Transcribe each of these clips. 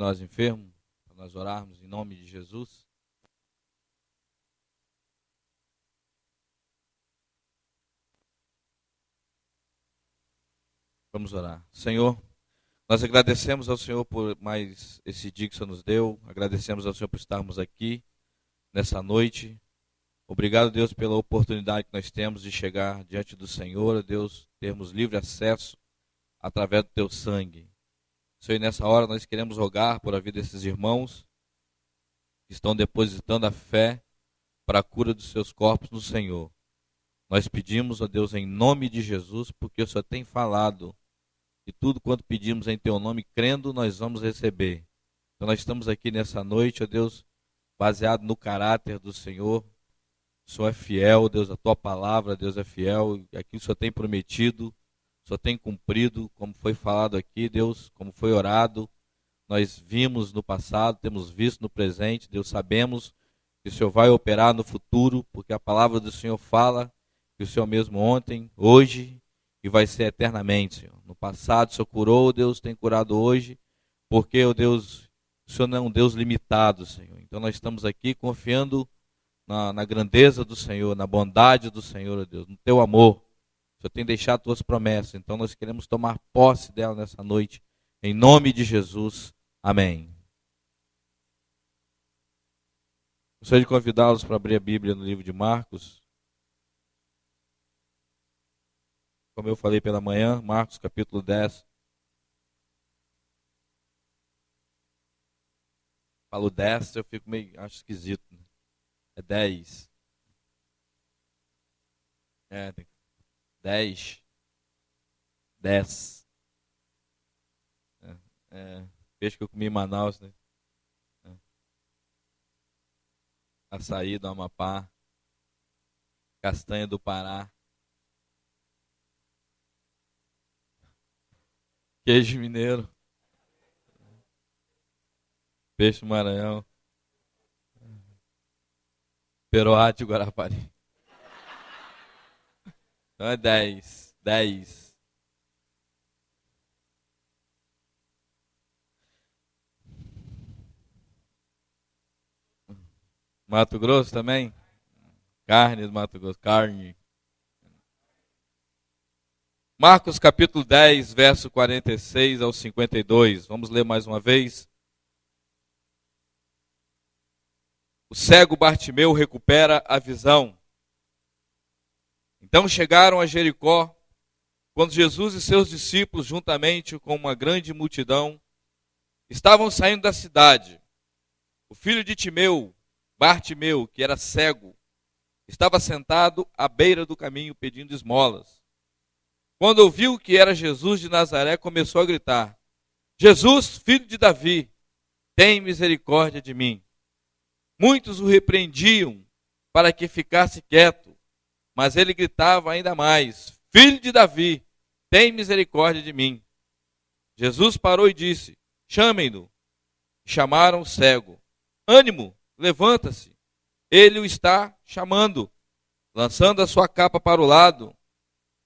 nós enfermos, para nós orarmos em nome de Jesus. Vamos orar. Senhor, nós agradecemos ao Senhor por mais esse dia que o Senhor nos deu. Agradecemos ao Senhor por estarmos aqui nessa noite. Obrigado, Deus, pela oportunidade que nós temos de chegar diante do Senhor, Deus, termos livre acesso através do Teu sangue. Senhor, nessa hora nós queremos rogar por a vida desses irmãos que estão depositando a fé para a cura dos seus corpos no Senhor. Nós pedimos, ó Deus, em nome de Jesus, porque o Senhor tem falado que tudo quanto pedimos em Teu nome, crendo, nós vamos receber. Então nós estamos aqui nessa noite, ó Deus, baseado no caráter do Senhor. O Senhor é fiel, Deus, a Tua palavra, Deus, é fiel. Aqui o Senhor tem prometido, o Senhor tem cumprido, como foi falado aqui, Deus, como foi orado. Nós vimos no passado, temos visto no presente, Deus, sabemos que o Senhor vai operar no futuro, porque a palavra do Senhor fala que o Senhor mesmo ontem, hoje e vai ser eternamente, Senhor. No passado o Senhor curou, Deus tem curado hoje, porque, ó Deus, o Senhor não é um Deus limitado, Senhor. Então nós estamos aqui confiando na grandeza do Senhor, na bondade do Senhor, ó Deus, no Teu amor. O Senhor tem deixado Tuas promessas, então nós queremos tomar posse dela nessa noite, em nome de Jesus. Amém. Gostaria de convidá-los para abrir a Bíblia no livro de Marcos. Como eu falei pela manhã, Marcos capítulo 10. Falo 10, eu fico meio, acho esquisito. Né? É 10. 10. 10. Peixe que eu comi em Manaus, né? Açaí do Amapá. Castanha do Pará. Queijo mineiro. Peixe do Maranhão. Peroá de Guarapari. Então é 10. 10. Mato Grosso também? Carne do Mato Grosso. Carne. Marcos capítulo 10, verso 46 ao 52. Vamos ler mais uma vez. O cego Bartimeu recupera a visão. Então chegaram a Jericó, quando Jesus e seus discípulos, juntamente com uma grande multidão, estavam saindo da cidade. O filho de Timeu, Bartimeu, que era cego, estava sentado à beira do caminho pedindo esmolas. Quando ouviu que era Jesus de Nazaré, começou a gritar: Jesus, filho de Davi, tem misericórdia de mim. Muitos o repreendiam para que ficasse quieto, mas ele gritava ainda mais: Filho de Davi, tem misericórdia de mim. Jesus parou e disse: Chamem-no. Chamaram o cego. Ânimo, levanta-se. Ele o está chamando. Lançando a sua capa para o lado,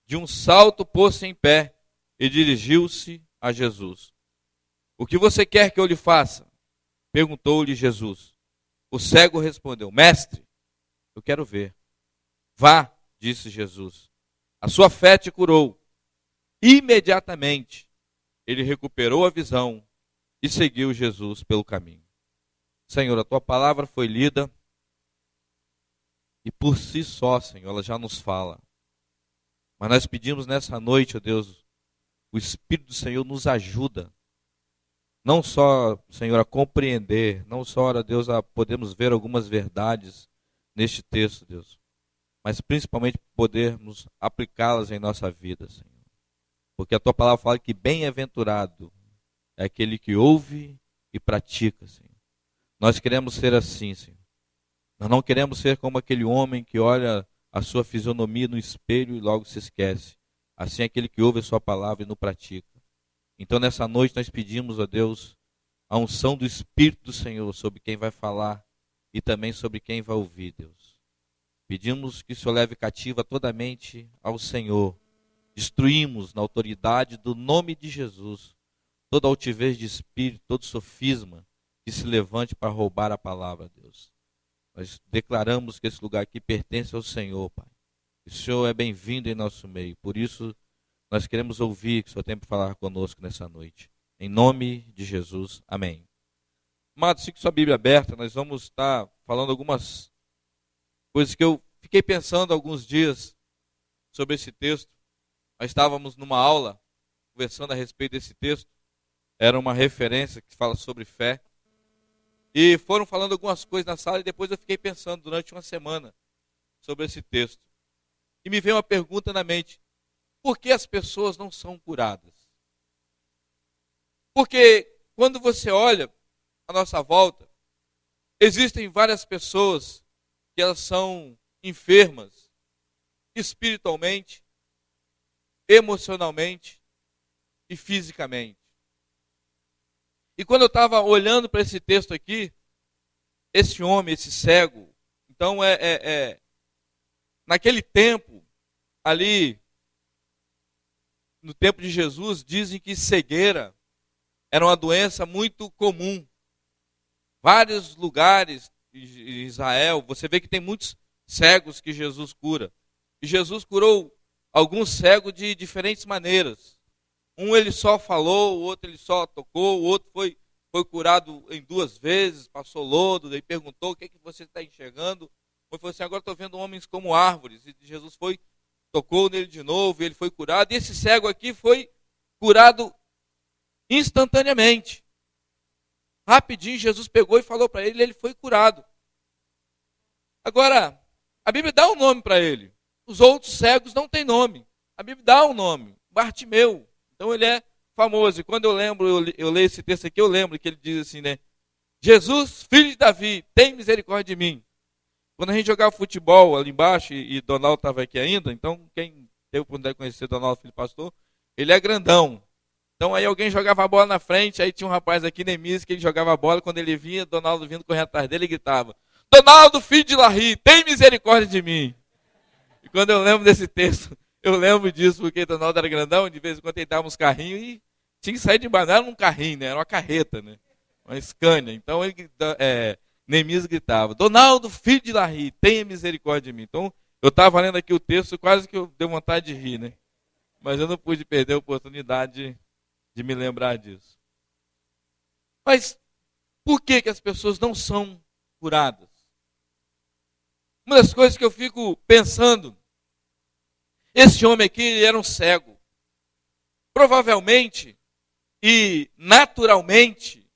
de um salto pôs-se em pé e dirigiu-se a Jesus. O que você quer que eu lhe faça? Perguntou-lhe Jesus. O cego respondeu: Mestre, eu quero ver. Vá, disse Jesus. A sua fé te curou. Imediatamente ele recuperou a visão e seguiu Jesus pelo caminho. Senhor, a tua palavra foi lida e por si só, Senhor, ela já nos fala. Mas nós pedimos nessa noite, ó Deus, o Espírito do Senhor nos ajuda. Não só, Senhor, a compreender, não só, ó Deus, a podermos ver algumas verdades neste texto, Deus, mas principalmente podermos aplicá-las em nossa vida, Senhor. Porque a tua palavra fala que bem-aventurado é aquele que ouve e pratica, Senhor. Nós queremos ser assim, Senhor. Nós não queremos ser como aquele homem que olha a sua fisionomia no espelho e logo se esquece. Assim é aquele que ouve a sua palavra e não pratica. Então nessa noite nós pedimos a Deus a unção do Espírito do Senhor sobre quem vai falar e também sobre quem vai ouvir, Deus. Pedimos que o Senhor leve cativa toda a mente ao Senhor. Destruímos na autoridade do nome de Jesus toda altivez de espírito, todo sofisma que se levante para roubar a palavra, Deus. Nós declaramos que esse lugar aqui pertence ao Senhor, Pai. O Senhor é bem-vindo em nosso meio. Por isso, nós queremos ouvir que o Senhor tem para falar conosco nessa noite. Em nome de Jesus, amém. Amados, fique sua Bíblia aberta. Nós vamos estar falando algumas coisas que eu fiquei pensando alguns dias sobre esse texto. Nós estávamos numa aula conversando a respeito desse texto. Era uma referência que fala sobre fé. E foram falando algumas coisas na sala e depois eu fiquei pensando durante uma semana sobre esse texto. E me veio uma pergunta na mente: por que as pessoas não são curadas? Porque quando você olha à nossa volta, existem várias pessoas que elas são enfermas espiritualmente, emocionalmente e fisicamente. E quando eu estava olhando para esse texto aqui, esse homem, esse cego, então naquele tempo, ali, no tempo de Jesus, dizem que cegueira era uma doença muito comum. Vários lugares de Israel, você vê que tem muitos cegos que Jesus cura. E Jesus curou alguns cegos de diferentes maneiras. Um ele só falou, o outro ele só tocou, o outro foi curado em 2 vezes, passou lodo, daí perguntou: o que você está enxergando? Ele falou assim: agora estou vendo homens como árvores. E Jesus tocou nele de novo, e ele foi curado. E esse cego aqui foi curado instantaneamente. Rapidinho, Jesus pegou e falou para ele, e ele foi curado. Agora, a Bíblia dá um nome para ele. Os outros cegos não têm nome. A Bíblia dá um nome, Bartimeu. Então ele é famoso. E quando eu leio esse texto aqui, eu lembro que ele diz assim, né? Jesus, filho de Davi, tem misericórdia de mim. Quando a gente jogava futebol ali embaixo, e Donaldo estava aqui ainda, então quem teve a oportunidade de conhecer Donaldo, filho do pastor, ele é grandão. Então aí alguém jogava a bola na frente, aí tinha um rapaz aqui, Neemias, que ele jogava a bola, quando ele vinha, Donaldo vindo correndo atrás dele, ele gritava: Donaldo, filho de Larry, tem misericórdia de mim. E quando eu lembro desse texto, eu lembro disso, porque Donaldo era grandão, de vez em quando ele dava uns carrinhos e tinha que sair de baixo. Não era um carrinho, né? Era uma carreta, né? Uma Scania. Então Neemias gritava: Donaldo, filho de Larry, tenha misericórdia de mim. Então eu estava lendo aqui o texto, quase que eu dei vontade de rir, né? Mas eu não pude perder a oportunidade de me lembrar disso. Mas por que as pessoas não são curadas? Uma das coisas que eu fico pensando, esse homem aqui ele era um cego. Provavelmente e naturalmente,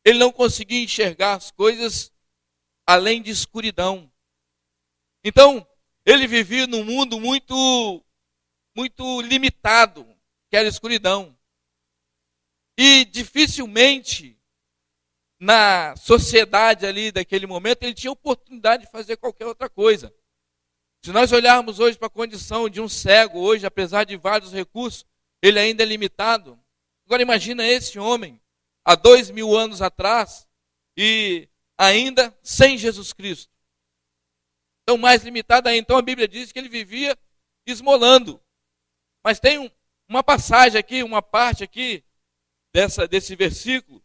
ele não conseguia enxergar as coisas além de escuridão. Então, ele vivia num mundo muito limitado, que era a escuridão. E dificilmente, na sociedade ali daquele momento, ele tinha oportunidade de fazer qualquer outra coisa. Se nós olharmos hoje para a condição de um cego, hoje, apesar de vários recursos, ele ainda é limitado. Agora imagina esse homem, há 2000 anos atrás, e ainda sem Jesus Cristo. Então, mais limitado ainda. Então, a Bíblia diz que ele vivia esmolando. Mas tem uma passagem aqui, uma parte aqui, desse versículo,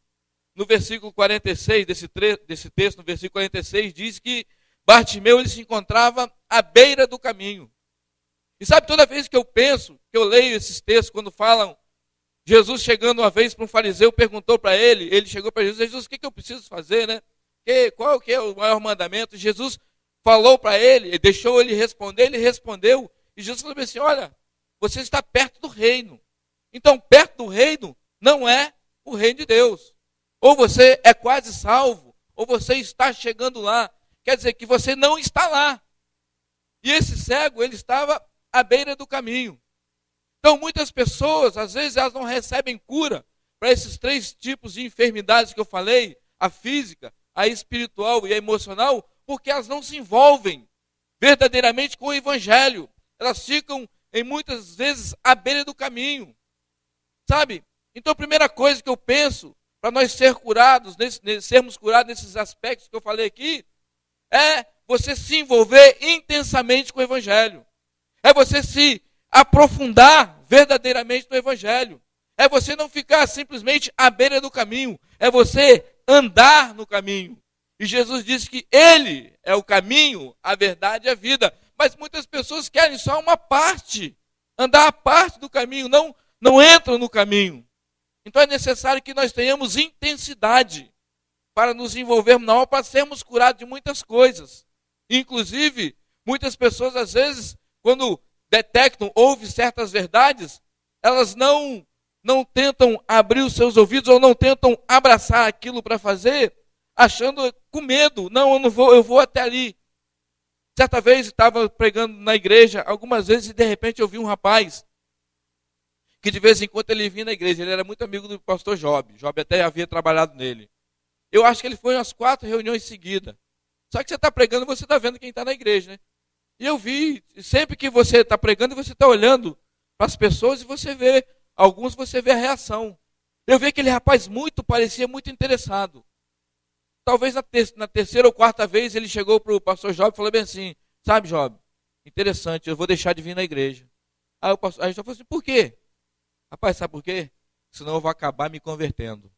no versículo 46, desse texto, no versículo 46, diz que Bartimeu ele se encontrava à beira do caminho. E sabe, toda vez que eu penso, que eu leio esses textos, quando falam, Jesus chegando uma vez para um fariseu, perguntou para ele chegou para Jesus, o que eu preciso fazer, né? Qual que é o maior mandamento? Jesus falou para ele, deixou ele respondeu, e Jesus falou assim: olha, você está perto do reino. Então, perto do reino não é o reino de Deus. Ou você é quase salvo, ou você está chegando lá. Quer dizer que você não está lá. E esse cego, ele estava à beira do caminho. Então, muitas pessoas, às vezes, elas não recebem cura para esses 3 tipos de enfermidades que eu falei, a física, a espiritual e a emocional, porque elas não se envolvem verdadeiramente com o evangelho. Elas ficam, em muitas vezes, à beira do caminho. Sabe? Então, a primeira coisa que eu penso, para nós sermos curados nesses aspectos que eu falei aqui, é você se envolver intensamente com o evangelho. É você se aprofundar verdadeiramente no evangelho. É você não ficar simplesmente à beira do caminho. É você andar no caminho. E Jesus disse que Ele é o caminho, a verdade e a vida. Mas muitas pessoas querem só uma parte. Andar a parte do caminho, não entram no caminho. Então é necessário que nós tenhamos intensidade para nos envolvermos na obra, para sermos curados de muitas coisas. Inclusive, muitas pessoas, às vezes, quando detectam, ouvem certas verdades, elas não tentam abrir os seus ouvidos ou não tentam abraçar aquilo para fazer, achando com medo. Não, eu não vou, eu vou até ali. Certa vez estava pregando na igreja, algumas vezes, e de repente eu vi um rapaz que de vez em quando ele vinha na igreja. Ele era muito amigo do pastor Job. Job até havia trabalhado nele. Eu acho que ele foi em umas 4 reuniões seguidas. Só que você está pregando, você está vendo quem está na igreja, né? E eu vi, sempre que você está pregando, você está olhando para as pessoas e você vê, alguns você vê a reação. Eu vi aquele rapaz parecia muito interessado. Talvez na terceira ou quarta vez ele chegou para o pastor Job e falou bem assim: sabe, Job, interessante, eu vou deixar de vir na igreja. Aí o pastor falou assim: por quê? Rapaz, sabe por quê? Senão eu vou acabar me convertendo.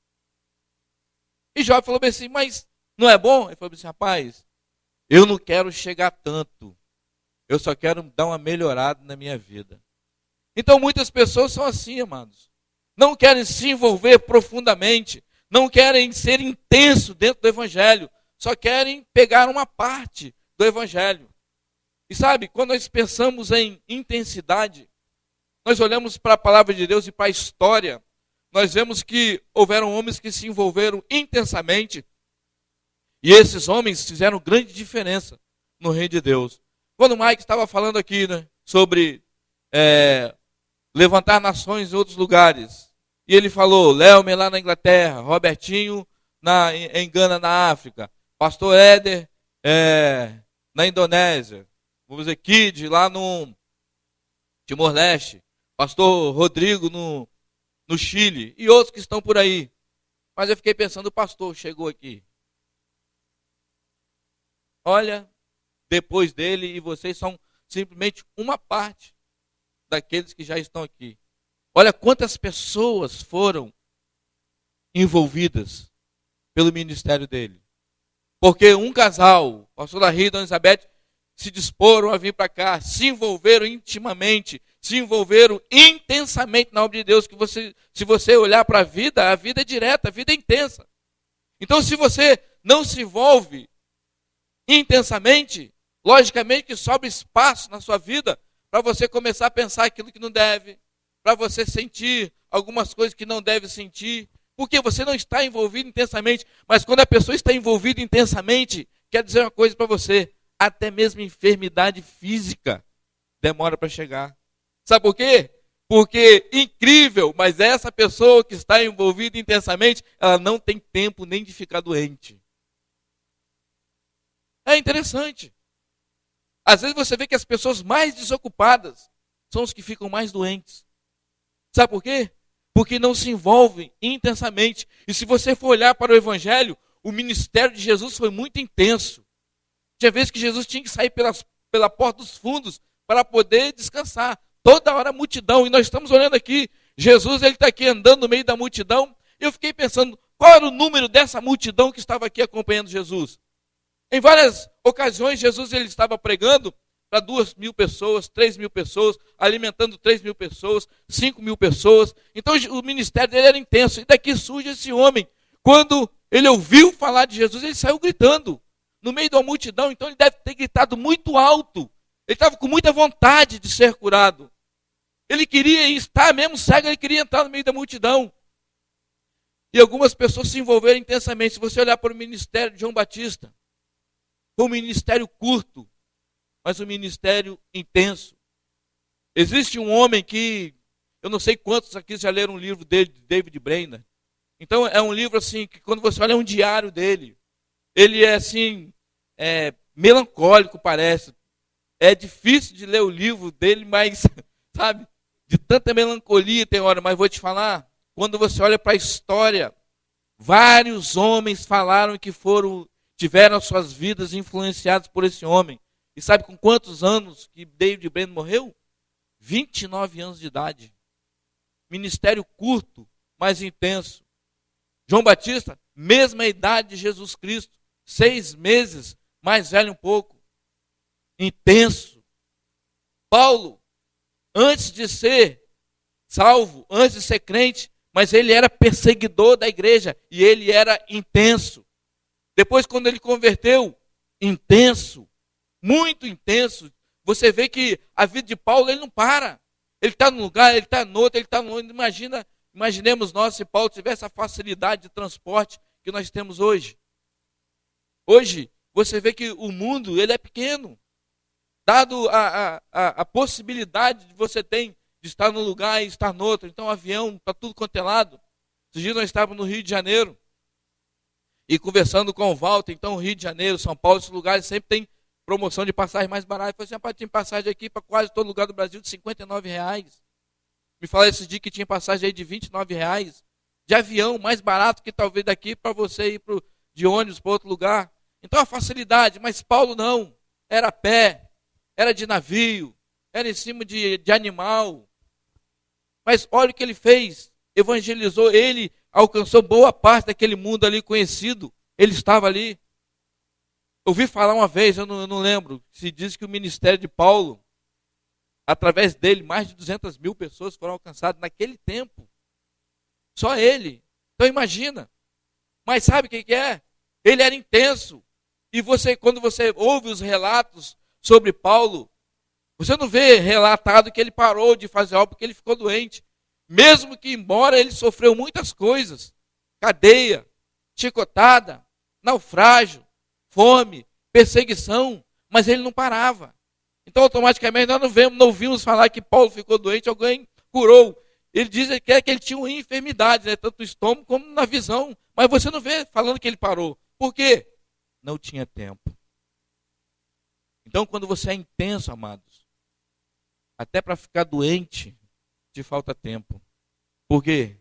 E Job falou bem assim: mas não é bom? Ele falou assim: rapaz, eu não quero chegar tanto. Eu só quero dar uma melhorada na minha vida. Então muitas pessoas são assim, amados. Não querem se envolver profundamente. Não querem ser intenso dentro do evangelho. Só querem pegar uma parte do evangelho. E sabe, quando nós pensamos em intensidade, nós olhamos para a palavra de Deus e para a história, nós vemos que houveram homens que se envolveram intensamente. E esses homens fizeram grande diferença no reino de Deus. Quando o Mike estava falando aqui, né, sobre levantar nações em outros lugares, e ele falou, Lelmer lá na Inglaterra, Robertinho em Gana, na África, pastor Éder na Indonésia, vamos dizer, Kid lá no Timor-Leste, pastor Rodrigo no Chile, e outros que estão por aí. Mas eu fiquei pensando, o pastor chegou aqui. Olha, depois dele, e vocês são simplesmente uma parte daqueles que já estão aqui. Olha quantas pessoas foram envolvidas pelo ministério dele. Porque um casal, o pastor Larry e Dona Elizabeth, se disporam a vir para cá, se envolveram intimamente, se envolveram intensamente na obra de Deus, que se você olhar para a vida é direta, a vida é intensa. Então, se você não se envolve intensamente, logicamente que sobra espaço na sua vida para você começar a pensar aquilo que não deve, para você sentir algumas coisas que não deve sentir, porque você não está envolvido intensamente. Mas quando a pessoa está envolvida intensamente, quer dizer uma coisa para você, até mesmo enfermidade física demora para chegar. Sabe por quê? Porque, incrível, mas essa pessoa que está envolvida intensamente, ela não tem tempo nem de ficar doente. É interessante. Às vezes você vê que as pessoas mais desocupadas são os que ficam mais doentes. Sabe por quê? Porque não se envolvem intensamente. E se você for olhar para o Evangelho, o ministério de Jesus foi muito intenso. Tinha vezes que Jesus tinha que sair pela porta dos fundos para poder descansar. Toda hora a multidão. E nós estamos olhando aqui, Jesus ele está aqui andando no meio da multidão. E eu fiquei pensando, qual era o número dessa multidão que estava aqui acompanhando Jesus? Em várias ocasiões, Jesus ele estava pregando para 2.000 pessoas, 3.000 pessoas, alimentando 3.000 pessoas, 5.000 pessoas. Então o ministério dele era intenso. E daqui surge esse homem. Quando ele ouviu falar de Jesus, ele saiu gritando no meio da multidão. Então ele deve ter gritado muito alto. Ele estava com muita vontade de ser curado. Ele queria estar mesmo cego, ele queria entrar no meio da multidão. E algumas pessoas se envolveram intensamente. Se você olhar para o ministério de João Batista, foi um ministério curto, mas um ministério intenso. Existe um homem que, eu não sei quantos aqui já leram um livro dele, de David Brainerd. Então é um livro assim, que quando você olha é um diário dele. Ele é assim, melancólico parece. É difícil de ler o livro dele, mas, sabe, de tanta melancolia tem hora. Mas vou te falar, quando você olha para a história, vários homens falaram que tiveram as suas vidas influenciadas por esse homem. E sabe com quantos anos que David Brainerd morreu? 29 anos de idade. ministério curto, mas intenso. João Batista, mesma idade de Jesus Cristo, 6 meses, mais velho um pouco, intenso. Paulo, antes de ser salvo, antes de ser crente, mas ele era perseguidor da igreja e ele era intenso. Depois, quando ele converteu, intenso, muito intenso. Você vê que a vida de Paulo, ele não para. Ele está num lugar, ele está no outro, ele está no outro. Imaginemos nós se Paulo tivesse a facilidade de transporte que nós temos hoje. Hoje, você vê que o mundo, ele é pequeno. Dado a possibilidade de você ter de estar num lugar e estar no outro. Então, o avião está tudo quanto é lado. Esses dias nós estávamos no Rio de Janeiro e conversando com o Walter. Então, Rio de Janeiro, São Paulo, esses lugares sempre tem promoção de passagem mais barata. Eu falei assim, rapaz, tem passagem aqui para quase todo lugar do Brasil de R$ 59. Me falaram esses dias que tinha passagem aí de R$ 29. De avião, mais barato que talvez daqui para você ir de ônibus para outro lugar. Então, a facilidade. Mas Paulo não. Era a pé, era de navio, era em cima de animal. Mas olha o que ele fez. Evangelizou, ele alcançou boa parte daquele mundo ali conhecido. Ele estava ali. Eu ouvi falar uma vez, eu não lembro, se diz que o ministério de Paulo, através dele, mais de 200 mil pessoas foram alcançadas naquele tempo. Só ele. Então imagina. Mas sabe o que é? Ele era intenso. E quando você ouve os relatos sobre Paulo, você não vê relatado que ele parou de fazer algo porque ele ficou doente. Mesmo que, embora ele sofreu muitas coisas, cadeia, chicotada, naufrágio, fome, perseguição, mas ele não parava. Então, automaticamente, nós não ouvimos falar que Paulo ficou doente, alguém curou. Ele diz que ele tinha uma enfermidade, né, tanto no estômago como na visão. Mas você não vê falando que ele parou. Por quê? Não tinha tempo. Então, quando você é intenso, amados, até para ficar doente, te falta tempo. Por quê?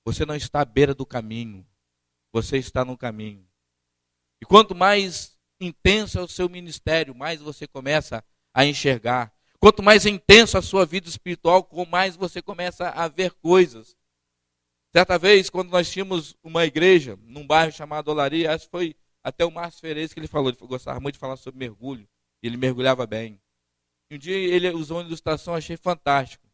Você não está à beira do caminho. Você está no caminho. E quanto mais intenso é o seu ministério, mais você começa a enxergar. Quanto mais intenso a sua vida espiritual, mais você começa a ver coisas. Certa vez, quando nós tínhamos uma igreja num bairro chamado Olaria, acho que foi até o Márcio Ferez que ele falou, ele gostava muito de falar sobre mergulho, e ele mergulhava bem. E um dia ele usou uma ilustração, achei fantástico.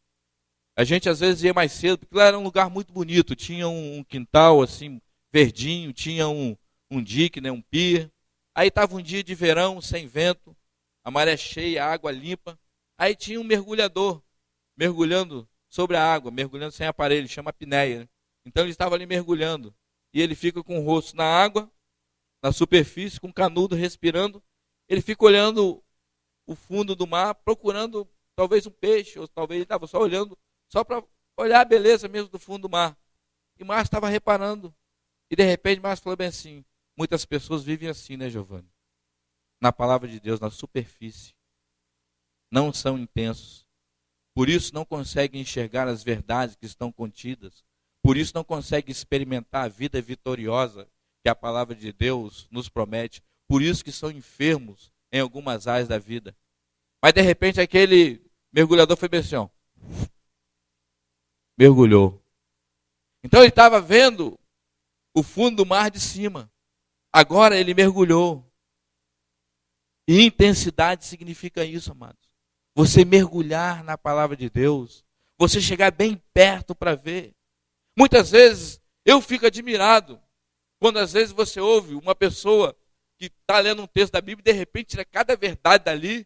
A gente às vezes ia mais cedo, porque lá era um lugar muito bonito, tinha um quintal assim, verdinho, tinha um dique, né, um pier. Aí estava um dia de verão, sem vento, a maré cheia, a água limpa. Aí tinha um mergulhador mergulhando sobre a água, mergulhando sem aparelho, chama apneia, né? Então ele estava ali mergulhando. E ele fica com o rosto na água, na superfície, com o canudo respirando. Ele fica olhando o fundo do mar, procurando talvez um peixe, ou talvez ele estava só olhando, só para olhar a beleza mesmo do fundo do mar. E Márcio estava reparando. E de repente Márcio falou bem assim, muitas pessoas vivem assim, né, Giovanni? Na palavra de Deus, na superfície. Não são intensos. Por isso não conseguem enxergar as verdades que estão contidas. Por isso não conseguem experimentar a vida vitoriosa que a palavra de Deus nos promete. Por isso que são enfermos em algumas áreas da vida. Mas de repente aquele mergulhador foi bem assim, ó, mergulhou. Então ele estava vendo o fundo do mar de cima. Agora ele mergulhou. E intensidade significa isso, amados. Você mergulhar na palavra de Deus. Você chegar bem perto para ver. Muitas vezes eu fico admirado quando às vezes você ouve uma pessoa que está lendo um texto da Bíblia e de repente tira cada verdade dali.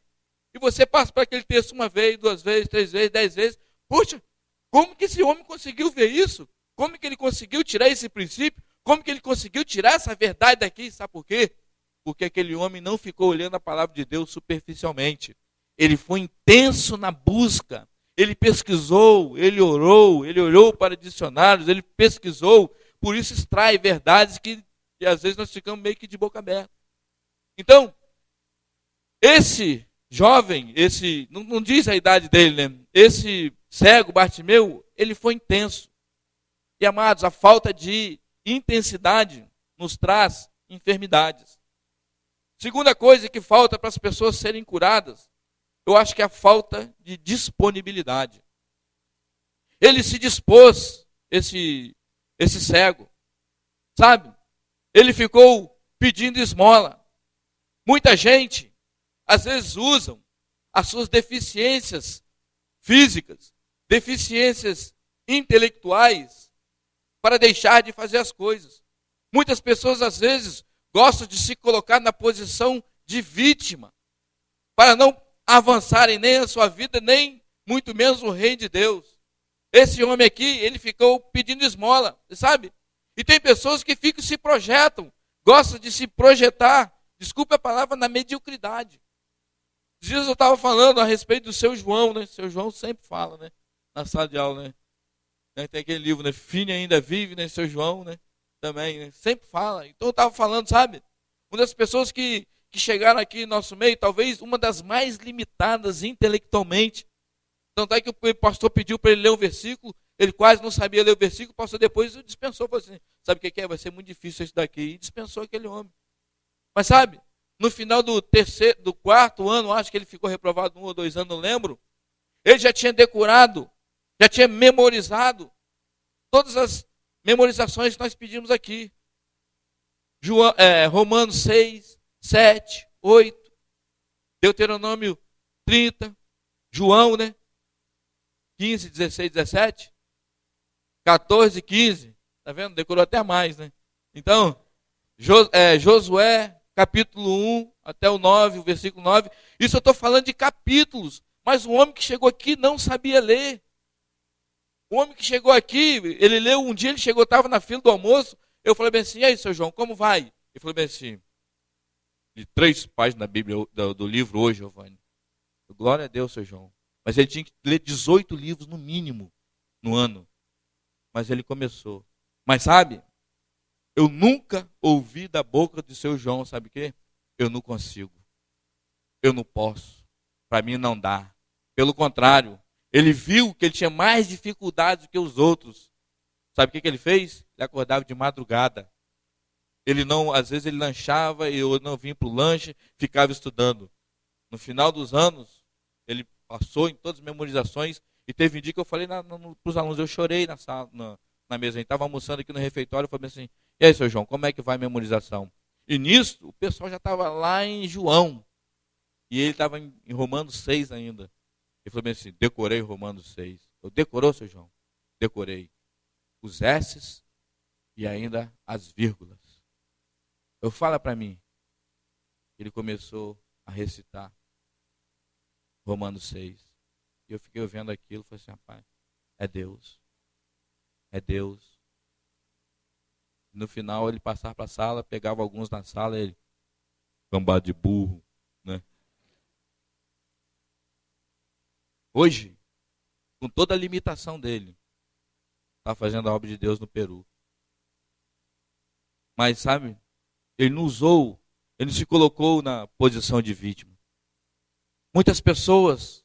E você passa para aquele texto uma vez, 2 vezes, 3 vezes, 10 vezes. Poxa, como que esse homem conseguiu ver isso? Como que ele conseguiu tirar esse princípio? Como que ele conseguiu tirar essa verdade daqui? Sabe por quê? Porque aquele homem não ficou olhando a palavra de Deus superficialmente. Ele foi intenso na busca. Ele pesquisou, ele orou, ele olhou para dicionários, ele pesquisou. Por isso extrai verdades que às vezes nós ficamos meio que de boca aberta. Então, esse jovem, não diz a idade dele, né? Esse cego, Bartimeu, ele foi intenso. E amados, a falta de intensidade nos traz enfermidades. Segunda coisa que falta para as pessoas serem curadas, eu acho que é a falta de disponibilidade. ele se dispôs, esse cego, sabe? Ele ficou pedindo esmola. Muita gente, às vezes, usam as suas deficiências físicas, deficiências intelectuais, para deixar de fazer as coisas. Muitas pessoas, às vezes, gostam de se colocar na posição de vítima, para não avançarem nem a sua vida, nem muito menos o reino de Deus. Esse homem aqui, ele ficou pedindo esmola, sabe? E tem pessoas que se projetam, gostam de se projetar, desculpe a palavra, na mediocridade. Esses dias eu estava falando a respeito do seu João, né? Seu João sempre fala, né? Na sala de aula, né? Tem aquele livro, né? Fine ainda vive, né? Seu João, né? Também, né? Sempre fala. Então eu estava falando, sabe? Uma das pessoas que chegaram aqui no nosso meio, talvez uma das mais limitadas intelectualmente. Tanto é que o pastor pediu para ele ler um versículo, ele quase não sabia ler o versículo, o pastor depois dispensou, falou assim, sabe o que é? Vai ser muito difícil isso daqui. E dispensou aquele homem. Mas sabe, no final do quarto ano, acho que ele ficou reprovado 1 ou 2 anos, não lembro, ele já tinha decorado, já tinha memorizado todas as memorizações que nós pedimos aqui. Romanos 6, 7, 8, Deuteronômio 30, João, né? 15, 16, 17, 14, 15, tá vendo? Decorou até mais, né? Então, Josué, capítulo 1 até o 9, o versículo 9, isso eu estou falando de capítulos, mas o homem que chegou aqui não sabia ler. O homem que chegou aqui, ele leu um dia, ele chegou, estava na fila do almoço, eu falei bem assim, e aí, seu João, como vai? Ele falou bem assim, de 3 páginas da Bíblia, do livro hoje, Giovanni. Glória a Deus, seu João. Mas ele tinha que ler 18 livros no mínimo no ano. Mas ele começou. Mas sabe, eu nunca ouvi da boca do seu João, sabe o quê? Eu não consigo. Eu não posso. Para mim não dá. Pelo contrário, ele viu que ele tinha mais dificuldades do que os outros. Sabe o que ele fez? Ele acordava de madrugada. Ele não, às vezes ele lanchava e eu não vinha para o lanche, ficava estudando. No final dos anos, ele passou em todas as memorizações e teve um dia que eu falei para os alunos, eu chorei na sala, na mesa, a gente estava almoçando aqui no refeitório, eu falei assim, e aí, seu João, como é que vai a memorização? E nisso, o pessoal já estava lá em João, e ele estava em Romanos 6 ainda. Ele falou bem assim, decorei Romanos 6. Eu decorou, seu João? Decorei. Os S's e ainda as vírgulas. Eu fala para mim, ele começou a recitar Romanos 6. E eu fiquei ouvindo aquilo, falei assim, rapaz, é Deus. É Deus. No final ele passava para a sala, pegava alguns na sala, ele, cambada de burro, né? Hoje, com toda a limitação dele, está fazendo a obra de Deus no Peru. Mas sabe, ele não usou, ele não se colocou na posição de vítima. Muitas pessoas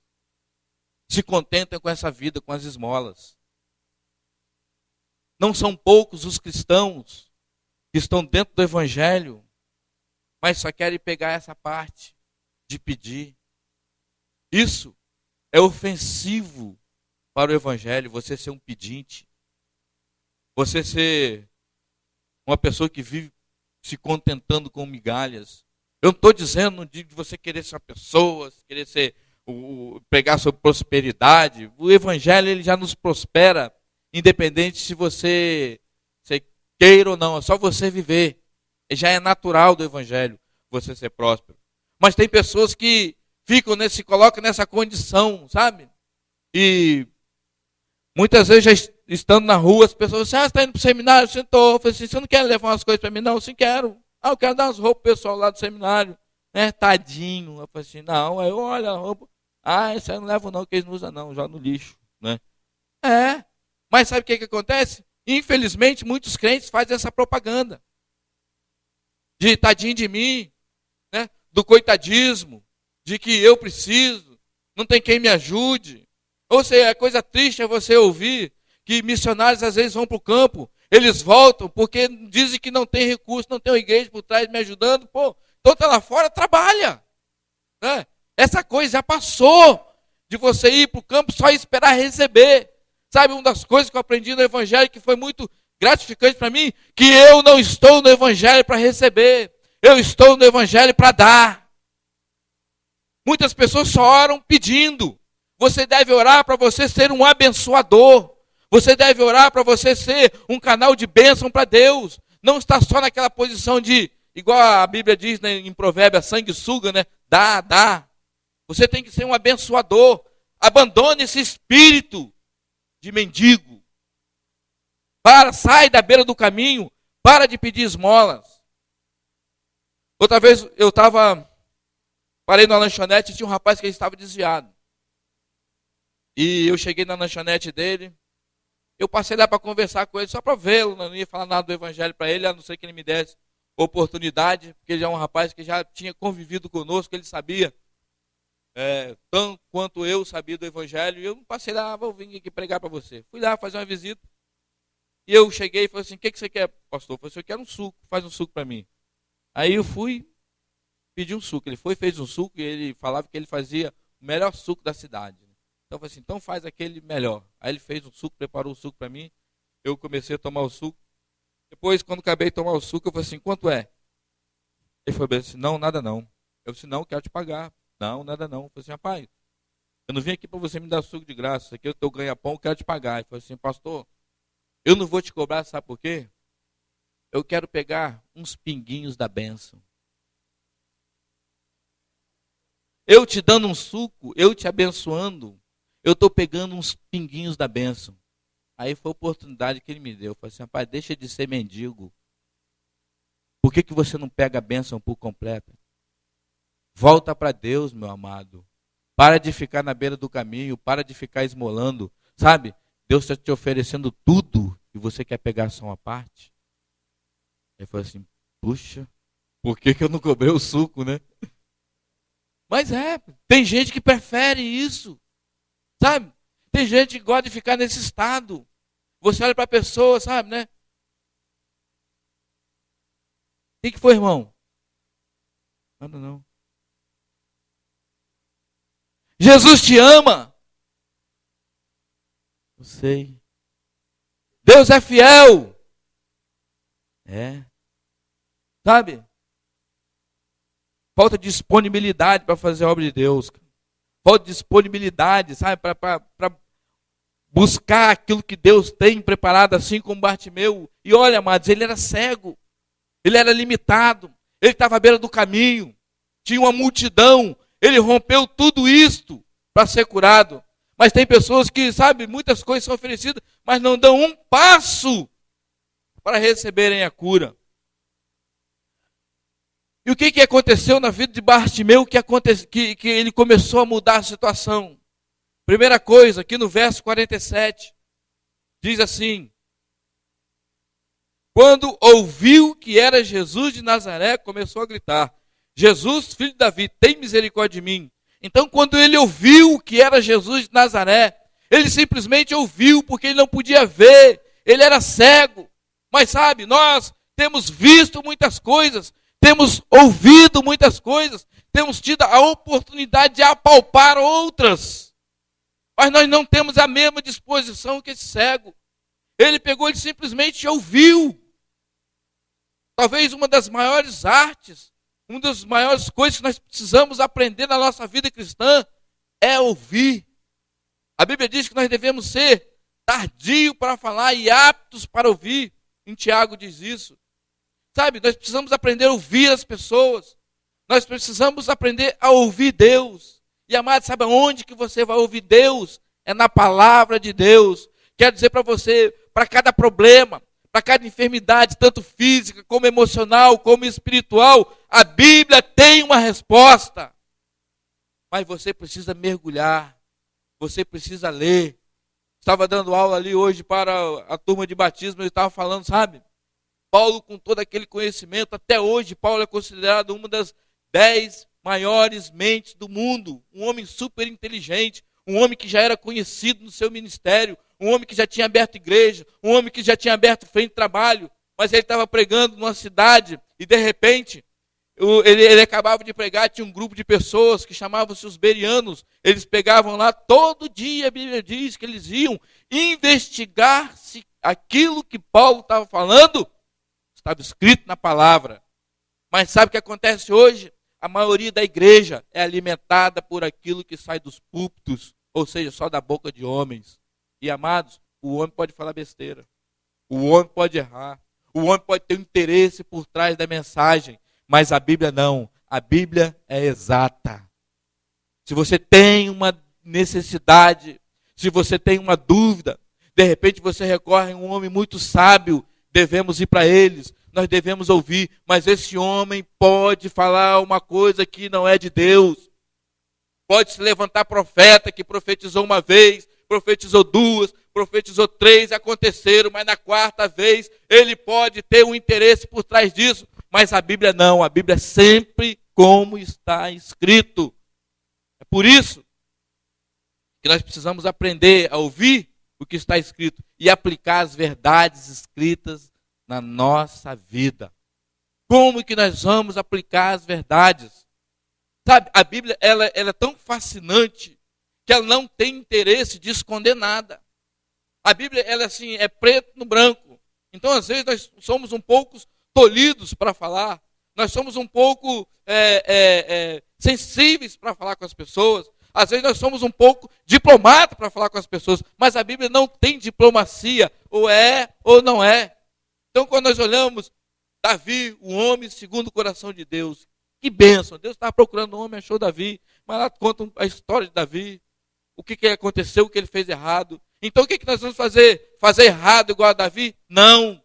se contentam com essa vida, com as esmolas. Não são poucos os cristãos que estão dentro do evangelho, mas só querem pegar essa parte de pedir. Isso é ofensivo para o evangelho, você ser um pedinte. Você ser uma pessoa que vive se contentando com migalhas. Eu não estou dizendo, não digo de você querer ser uma pessoa, querer ser, pegar a sua prosperidade. O evangelho ele já nos prospera, independente se você queira ou não. É só você viver. Já é natural do evangelho você ser próspero. Mas tem pessoas que se colocam nessa condição, sabe? E muitas vezes já estando na rua, as pessoas dizem, você está indo para o seminário? Eu estou. Eu falei assim, você não quer levar umas coisas para mim? Não, sim, quero. Eu quero dar umas roupas pro pessoal lá do seminário. Né? Tadinho. Eu falei assim, não. Aí eu olho a roupa. Isso aí eu não levo não, que eles não usam não, joga no lixo. Né? Mas sabe o que acontece? Infelizmente, muitos crentes fazem essa propaganda. De tadinho de mim, né? Do coitadismo, de que eu preciso, não tem quem me ajude. Ou seja, é coisa triste é você ouvir que missionários às vezes vão para o campo, eles voltam porque dizem que não tem recurso, não tem uma igreja por trás me ajudando. Pô, então tá lá fora, trabalha. Né? Essa coisa já passou de você ir para o campo só esperar receber. Sabe, uma das coisas que eu aprendi no Evangelho que foi muito gratificante para mim, que eu não estou no Evangelho para receber, eu estou no Evangelho para dar. Muitas pessoas só oram pedindo. Você deve orar para você ser um abençoador. Você deve orar para você ser um canal de bênção para Deus. Não estar só naquela posição de, igual a Bíblia diz, né, em Provérbios, a sanguessuga, né? Dá. Você tem que ser um abençoador. Abandone esse espírito de mendigo. Sai da beira do caminho. Para de pedir esmolas. Outra vez eu parei na lanchonete e tinha um rapaz que ele estava desviado. E eu cheguei na lanchonete dele. Eu passei lá para conversar com ele, só para vê-lo. Não ia falar nada do evangelho para ele, a não ser que ele me desse oportunidade. Porque ele é um rapaz que já tinha convivido conosco, ele sabia. Tanto quanto eu sabia do evangelho. E eu não passei lá, vou vir aqui pregar para você. Fui lá fazer uma visita. E eu cheguei e falei assim, o que você quer, pastor? Eu falei assim, eu quero um suco, faz um suco para mim. Aí eu fui pedir um suco. Ele fez um suco e ele falava que ele fazia o melhor suco da cidade. Então eu falei assim, então faz aquele melhor. Aí ele fez um suco, preparou o suco para mim. Eu comecei a tomar o suco. Depois, quando acabei de tomar o suco, eu falei assim, quanto é? Ele falou assim, não, nada não. Eu disse, não, quero te pagar. Não, nada não. Eu falei assim, rapaz, eu não vim aqui para você me dar suco de graça. Isso aqui é o teu ganha-pão, eu quero te pagar. Ele falou assim, pastor, eu não vou te cobrar, sabe por quê? Eu quero pegar uns pinguinhos da bênção. Eu te dando um suco, eu te abençoando, eu estou pegando uns pinguinhos da bênção. Aí foi a oportunidade que ele me deu. Eu falei assim, rapaz, deixa de ser mendigo. Por que você não pega a bênção por completo? Volta para Deus, meu amado. Para de ficar na beira do caminho, para de ficar esmolando. Sabe, Deus está te oferecendo tudo e você quer pegar só uma parte. Ele falou assim, puxa, por que eu não cobrei o suco, né? Mas tem gente que prefere isso, sabe? Tem gente que gosta de ficar nesse estado. Você olha para a pessoa, sabe, né? O que foi, irmão? Nada não. Jesus te ama. Eu sei. Deus é fiel. Sabe? Falta disponibilidade para fazer a obra de Deus. Falta disponibilidade, sabe? Para buscar aquilo que Deus tem preparado, assim como Bartimeu. E olha, amados, ele era cego. Ele era limitado. Ele estava à beira do caminho. Tinha uma multidão. Ele rompeu tudo isto para ser curado. Mas tem pessoas que, sabe, muitas coisas são oferecidas, mas não dão um passo para receberem a cura. E o que aconteceu na vida de Bartimeu que ele começou a mudar a situação? Primeira coisa, aqui no verso 47, diz assim: quando ouviu que era Jesus de Nazaré, começou a gritar, Jesus, filho de Davi, tem misericórdia de mim. Então, quando ele ouviu que era Jesus de Nazaré, ele simplesmente ouviu, porque ele não podia ver, ele era cego. Mas sabe, nós temos visto muitas coisas, temos ouvido muitas coisas, temos tido a oportunidade de apalpar outras. Mas nós não temos a mesma disposição que esse cego. Ele pegou, ele simplesmente ouviu. Talvez uma das maiores artes, uma das maiores coisas que nós precisamos aprender na nossa vida cristã é ouvir. A Bíblia diz que nós devemos ser tardio para falar e aptos para ouvir. Em Tiago diz isso. Sabe, nós precisamos aprender a ouvir as pessoas. Nós precisamos aprender a ouvir Deus. E amado, sabe aonde que você vai ouvir Deus? É na palavra de Deus. Quero dizer para você, para cada problema, para cada enfermidade, tanto física, como emocional, como espiritual, a Bíblia tem uma resposta. Mas você precisa mergulhar. Você precisa ler. Estava dando aula ali hoje para a turma de batismo, ele estava falando, sabe? Paulo, com todo aquele conhecimento, até hoje, Paulo é considerado uma das 10 maiores mentes do mundo. Um homem super inteligente, um homem que já era conhecido no seu ministério, um homem que já tinha aberto igreja, um homem que já tinha aberto frente de trabalho, mas ele estava pregando numa cidade e, de repente, ele acabava de pregar, tinha um grupo de pessoas que chamavam-se os berianos. Eles pegavam lá todo dia, a Bíblia diz que eles iam investigar se aquilo que Paulo estava falando estava escrito na palavra. Mas sabe o que acontece hoje? A maioria da igreja é alimentada por aquilo que sai dos púlpitos, ou seja, só da boca de homens. E amados, o homem pode falar besteira, o homem pode errar, o homem pode ter um interesse por trás da mensagem, mas a Bíblia não. A Bíblia é exata. Se você tem uma necessidade, se você tem uma dúvida, de repente você recorre a um homem muito sábio, devemos ir para eles, nós devemos ouvir, mas esse homem pode falar uma coisa que não é de Deus. Pode se levantar profeta que profetizou uma vez, profetizou duas, profetizou três, aconteceram, mas na quarta vez ele pode ter um interesse por trás disso, mas a Bíblia não, a Bíblia é sempre como está escrito. É por isso que nós precisamos aprender a ouvir o que está escrito e aplicar as verdades escritas na nossa vida. Como que nós vamos aplicar as verdades? Sabe, a Bíblia ela é tão fascinante que ela não tem interesse de esconder nada. A Bíblia ela assim, é preto no branco. Então, às vezes, nós somos um pouco tolhidos para falar. Nós somos um pouco sensíveis para falar com as pessoas. Às vezes nós somos um pouco diplomata para falar com as pessoas. Mas a Bíblia não tem diplomacia. Ou é ou não é. Então, quando nós olhamos Davi, o homem segundo o coração de Deus, que bênção. Deus estava procurando um homem, achou Davi. Mas lá conta a história de Davi. O que aconteceu, o que ele fez errado. Então, o que nós vamos fazer? Fazer errado igual a Davi? Não.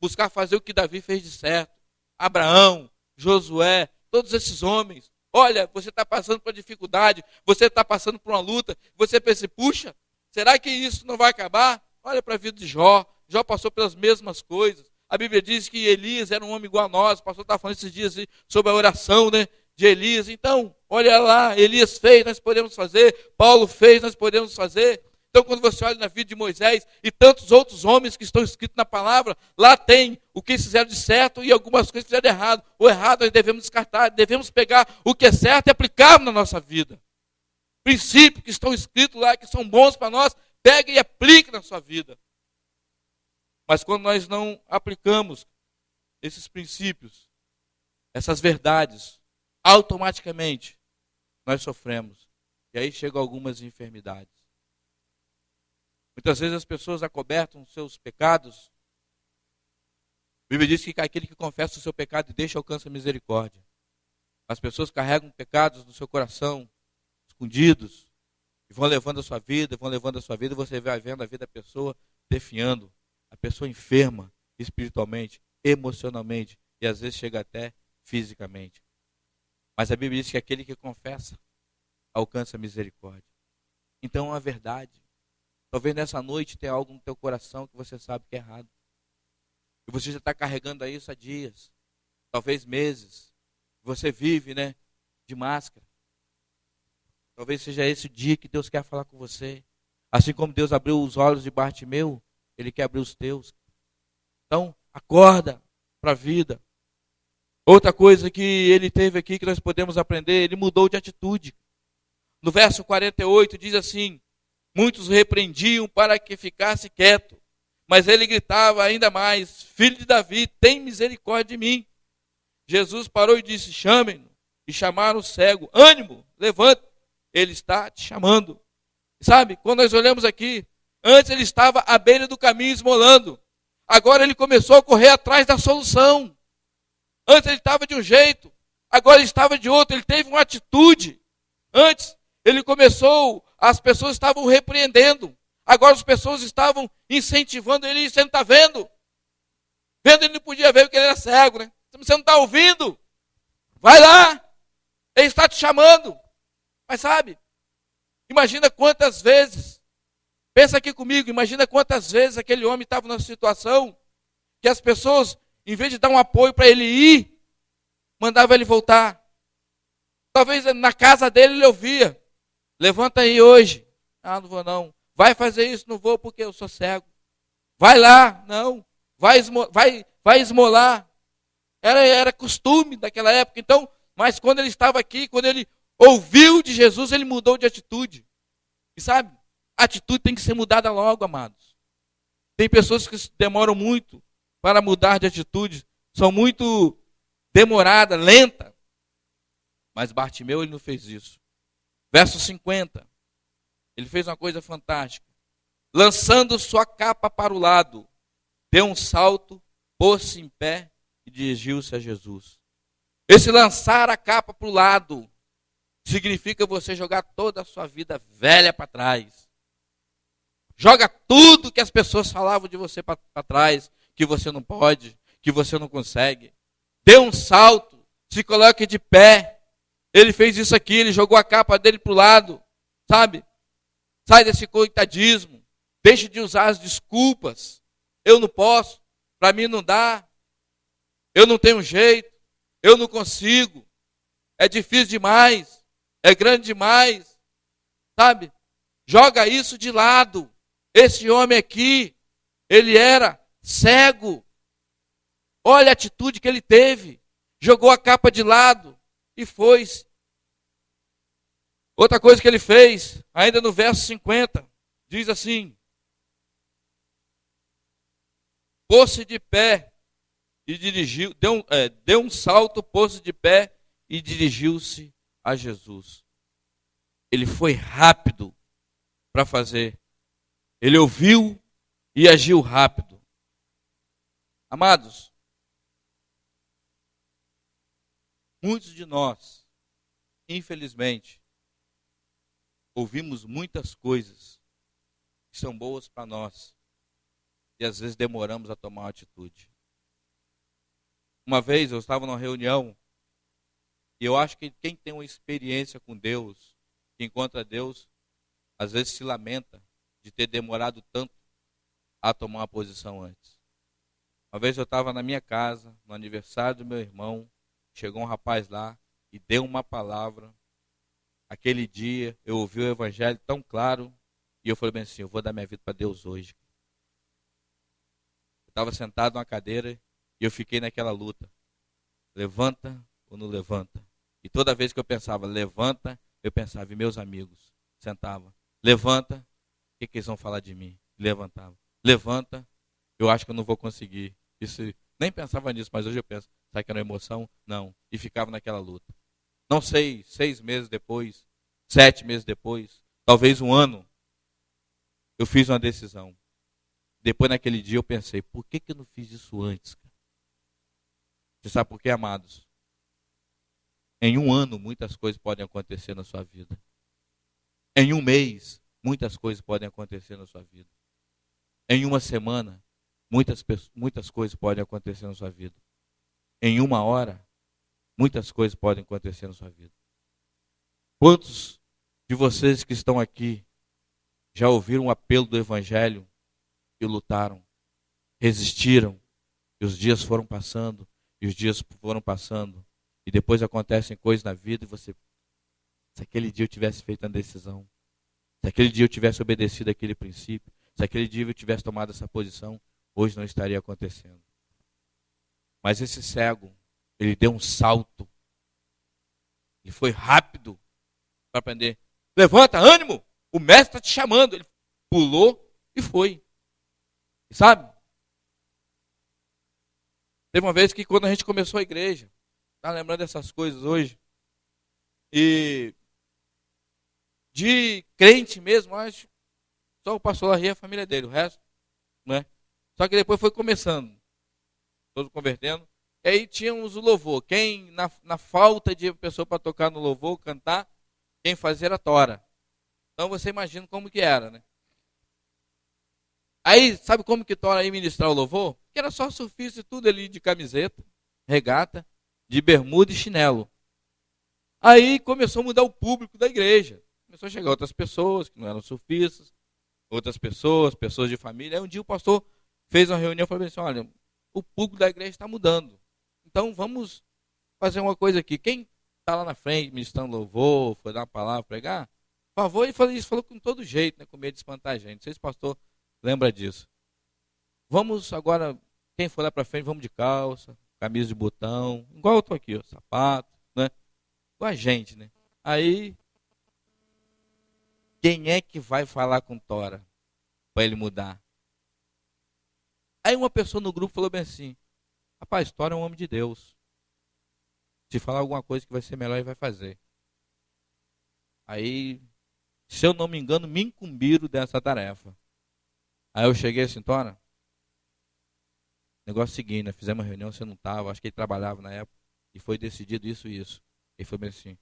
Buscar fazer o que Davi fez de certo. Abraão, Josué, todos esses homens. Olha, você está passando por uma dificuldade, você está passando por uma luta, você pensa, puxa, será que isso não vai acabar? Olha para a vida de Jó. Jó passou pelas mesmas coisas. A Bíblia diz que Elias era um homem igual a nós. O pastor estava falando esses dias sobre a oração, né, de Elias. Então, olha lá, Elias fez, nós podemos fazer. Paulo fez, nós podemos fazer. Então, quando você olha na vida de Moisés e tantos outros homens que estão escritos na palavra, lá tem o que fizeram de certo e algumas coisas fizeram de errado. O errado nós devemos descartar, devemos pegar o que é certo e aplicar na nossa vida. Princípios que estão escritos lá, que são bons para nós, pegue e aplique na sua vida. Mas quando nós não aplicamos esses princípios, essas verdades, automaticamente nós sofremos. E aí chegam algumas enfermidades. Muitas vezes as pessoas acobertam os seus pecados. A Bíblia diz que aquele que confessa o seu pecado e deixa alcança a misericórdia. As pessoas carregam pecados no seu coração, escondidos, e vão levando a sua vida, e você vai vendo a vida da pessoa definhando. A pessoa enferma espiritualmente, emocionalmente, e às vezes chega até fisicamente. Mas a Bíblia diz que aquele que confessa alcança a misericórdia. Então é a verdade. Talvez nessa noite tenha algo no teu coração que você sabe que é errado. E você já está carregando isso há dias, talvez meses. Você vive, né, de máscara. Talvez seja esse o dia que Deus quer falar com você. Assim como Deus abriu os olhos de Bartimeu, Ele quer abrir os teus. Então, acorda para a vida. Outra coisa que ele teve aqui que nós podemos aprender, ele mudou de atitude. No verso 48 diz assim: muitos o repreendiam para que ficasse quieto, mas ele gritava ainda mais: filho de Davi, tem misericórdia de mim. Jesus parou e disse: chamem-no. E chamaram o cego: ânimo, levanta, ele está te chamando. Sabe, quando nós olhamos aqui, antes ele estava à beira do caminho esmolando, agora ele começou a correr atrás da solução. Antes ele estava de um jeito, agora ele estava de outro, ele teve uma atitude. Antes ele começou, as pessoas estavam repreendendo, agora as pessoas estavam incentivando ele, você não está vendo? Vendo ele não podia ver porque ele era cego, né? Você não está ouvindo? Vai lá, ele está te chamando. Mas sabe, imagina quantas vezes, pensa aqui comigo, imagina quantas vezes aquele homem estava numa situação que as pessoas, em vez de dar um apoio para ele ir, mandava ele voltar. Talvez na casa dele ele ouvia: levanta aí hoje. Ah, não vou não. Vai fazer isso, não vou porque eu sou cego. Vai lá, não. Vai esmolar. Era costume daquela época. Então, mas quando ele estava aqui, quando ele ouviu de Jesus, ele mudou de atitude. E sabe, A atitude tem que ser mudada logo, amados. Tem pessoas que demoram muito para mudar de atitude, são muito demoradas, lentas. Mas Bartimeu, ele não fez isso. Verso 50. Ele fez uma coisa fantástica. Lançando sua capa para o lado, deu um salto, pôs-se em pé e dirigiu-se a Jesus. Esse lançar a capa para o lado significa você jogar toda a sua vida velha para trás. Joga tudo que as pessoas falavam de você para trás, que você não pode, que você não consegue. Dê um salto, se coloque de pé. Ele fez isso aqui, ele jogou a capa dele para o lado, sabe? Sai desse coitadismo, deixe de usar as desculpas. Eu não posso, para mim não dá, eu não tenho jeito, eu não consigo, é difícil demais, é grande demais, sabe? Joga isso de lado. Esse homem aqui, ele era cego. Olha a atitude que ele teve. Jogou a capa de lado e foi-se. Outra coisa que ele fez, ainda no verso 50, diz assim: pôs-se de pé e dirigiu, deu um salto, pôs-se de pé e dirigiu-se a Jesus. Ele foi rápido para fazer. Ele ouviu e agiu rápido. Amados, muitos de nós, infelizmente, ouvimos muitas coisas que são boas para nós e às vezes demoramos a tomar uma atitude. Uma vez eu estava numa reunião e eu acho que quem tem uma experiência com Deus, que encontra Deus, às vezes se lamenta de ter demorado tanto a tomar uma posição antes. Uma vez eu estava na minha casa, no aniversário do meu irmão, chegou um rapaz lá e deu uma palavra. Aquele dia eu ouvi o evangelho tão claro e eu falei bem assim, eu vou dar minha vida para Deus hoje. Eu estava sentado numa cadeira e eu fiquei naquela luta. Levanta ou não levanta? E toda vez que eu pensava, levanta, eu pensava, e meus amigos? Sentava, levanta, o que eles vão falar de mim? Levantava, levanta, eu acho que eu não vou conseguir. Isso, nem pensava nisso, mas hoje eu penso, sabe que era uma emoção? Não. E ficava naquela luta. Não sei, 6 meses depois, 7 meses depois, talvez um ano, eu fiz uma decisão. Depois naquele dia eu pensei, por que eu não fiz isso antes? Você sabe por quê, amados? Em um ano, muitas coisas podem acontecer na sua vida. Em um mês, muitas coisas podem acontecer na sua vida. Em uma semana, muitas coisas podem acontecer na sua vida. Em uma hora, muitas coisas podem acontecer na sua vida. Quantos de vocês que estão aqui já ouviram o apelo do Evangelho e lutaram, resistiram, e os dias foram passando, e depois acontecem coisas na vida e você, se aquele dia eu tivesse feito uma decisão, se aquele dia eu tivesse obedecido aquele princípio, se aquele dia eu tivesse tomado essa posição, hoje não estaria acontecendo. Mas esse cego, ele deu um salto, ele foi rápido para aprender. Levanta, ânimo, o mestre está te chamando. Ele pulou e foi. E sabe? Teve uma vez que quando a gente começou a igreja, tá lembrando dessas coisas hoje, e de crente mesmo, acho, só o pastor Larry e a família dele, o resto, né? Só que depois foi começando, todos convertendo, e aí tínhamos o louvor. Quem, na falta de pessoa para tocar no louvor, cantar, quem fazia era tora. Então você imagina como que era, né? Aí, sabe como que tora ia ministrar o louvor? Que era só surfista e tudo ali de camiseta, regata, de bermuda e chinelo. Aí começou a mudar o público da igreja. Começou a chegar outras pessoas que não eram surfistas, outras pessoas, pessoas de família. Aí um dia o pastor fez uma reunião e falou assim, olha, o público da igreja está mudando. Então vamos fazer uma coisa aqui. Quem está lá na frente, ministrando louvor, foi dar uma palavra, pregar, por favor, ele falou com todo jeito, né, com medo de espantar a gente. Não sei se o pastor lembra disso. Vamos agora, quem for lá para frente, vamos de calça, camisa de botão, igual eu estou aqui, ó, sapato, né? Igual a gente, né? Aí Quem é que vai falar com Tora para ele mudar? Aí uma pessoa no grupo falou bem assim: rapaz, Tora é um homem de Deus. Se falar alguma coisa que vai ser melhor, ele vai fazer. Aí, se eu não me engano, me incumbiram dessa tarefa. Aí eu cheguei assim: Tora, negócio seguinte, nós fizemos uma reunião, você não estava, acho que ele trabalhava na época, e foi decidido isso e isso. Ele foi bem assim: